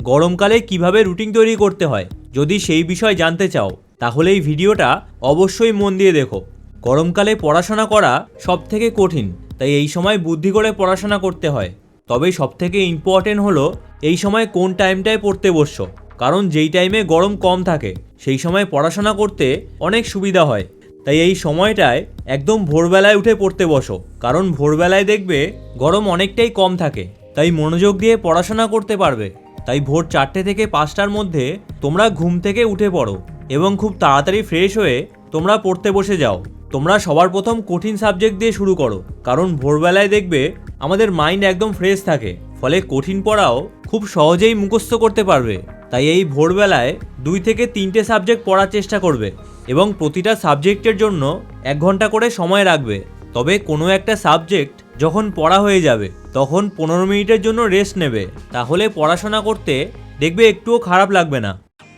গরমকালে কিভাবে রুটিন তৈরি করতে হয়। যদি সেই বিষয় জানতে চাও তাহলে এই ভিডিওটা অবশ্যই মন দিয়ে দেখো। গরমকালে পড়াশোনা করা সবথেকে কঠিন, তাই এই সময় বুদ্ধি করে পড়াশোনা করতে হয়। তবে সবথেকে ইম্পর্টেন্ট হলো এই সময় কোন টাইমটায় পড়তে বসছো, কারণ যেই টাইমে গরম কম থাকে সেই সময় পড়াশোনা করতে অনেক সুবিধা হয়। তাই এই সময়টায় একদম ভোরবেলায় উঠে পড়তে বসো, কারণ ভোরবেলায় দেখবে গরম অনেকটাই কম থাকে, তাই মনোযোগ দিয়ে পড়াশোনা করতে পারবে। তাই ভোর 4টে থেকে 5টার মধ্যে তোমরা ঘুম থেকে উঠে পড়ো এবং খুব তাড়াতাড়ি ফ্রেশ হয়ে তোমরা পড়তে বসে যাও। তোমরা সবার প্রথম কঠিন সাবজেক্ট দিয়ে শুরু করো, কারণ ভোরবেলায় দেখবে আমাদের মাইন্ড একদম ফ্রেশ থাকে, ফলে কঠিন পড়াও খুব সহজেই মুখস্থ করতে পারবে। তাই এই ভোরবেলায় 2 থেকে 3টে সাবজেক্ট পড়ার চেষ্টা করবে এবং প্রতিটা সাবজেক্টের জন্য 1 ঘন্টা করে সময় রাখবে। তবে কোনো একটা সাবজেক্ট যখন পড়া হয়ে যাবে তখন 15 মিনিটের জন্য রেস্ট নেবে, তাহলে পড়াশোনা করতে দেখবে একটুও খারাপ লাগবে না।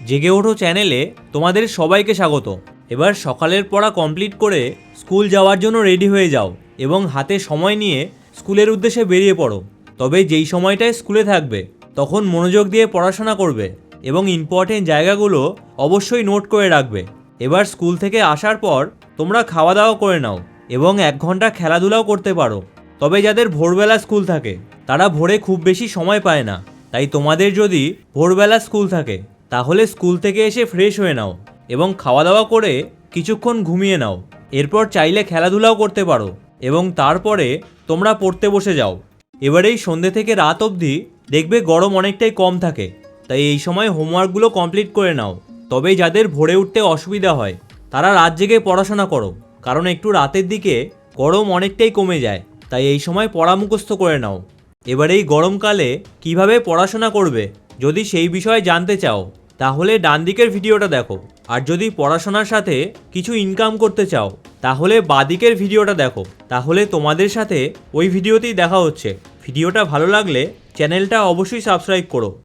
জেগে ওঠো চ্যানেলে তোমাদের সবাইকে স্বাগত। এবার সকালের পড়া কমপ্লিট করে স্কুল যাওয়ার জন্য রেডি হয়ে যাও এবং হাতে সময় নিয়ে স্কুলের উদ্দেশ্যে বেরিয়ে পড়ো। তবে যেই সময়টায় স্কুলে থাকবে তখন মনোযোগ দিয়ে পড়াশোনা করবে এবং ইম্পর্টেন্ট জায়গাগুলো অবশ্যই নোট করে রাখবে। এবার স্কুল থেকে আসার পর তোমরা খাওয়া দাওয়া করে নাও এবং 1 ঘন্টা খেলাধুলাও করতে পারো। তবে যাদের ভোরবেলা স্কুল থাকে তারা ভোরে খুব বেশি সময় পায় না, তাই তোমাদের যদি ভোরবেলা স্কুল থাকে তাহলে স্কুল থেকে এসে ফ্রেশ হয়ে নাও এবং খাওয়া দাওয়া করে কিছুক্ষণ ঘুমিয়ে নাও। এরপর চাইলে খেলাধুলাও করতে পারো এবং তারপরে তোমরা পড়তে বসে যাও। এবার এই সন্ধ্যে থেকে রাত অবধি দেখবে গরম অনেকটাই কম থাকে, তাই এই সময় হোমওয়ার্কগুলো কমপ্লিট করে নাও। তবে যাদের ভোরে উঠতে অসুবিধা হয় তারা রাত জেগে পড়াশোনা করো, কারণ একটু রাতের দিকে গরম অনেকটাই কমে যায়, তাই এই সময় পড়া মুখস্থ করে নাও। এবার এই গরমকালে কিভাবে পড়াশোনা করবে যদি সেই বিষয়ে জানতে চাও তাহলে ডান দিকের ভিডিওটা দেখো, আর যদি পড়াশোনার সাথে কিছু ইনকাম করতে চাও তাহলে বাঁদিকের ভিডিওটা দেখো। তাহলে তোমাদের সাথে ওই ভিডিওতেই দেখা হচ্ছে। ভিডিওটা ভালো লাগলে চ্যানেলটা অবশ্যই সাবস্ক্রাইব করো।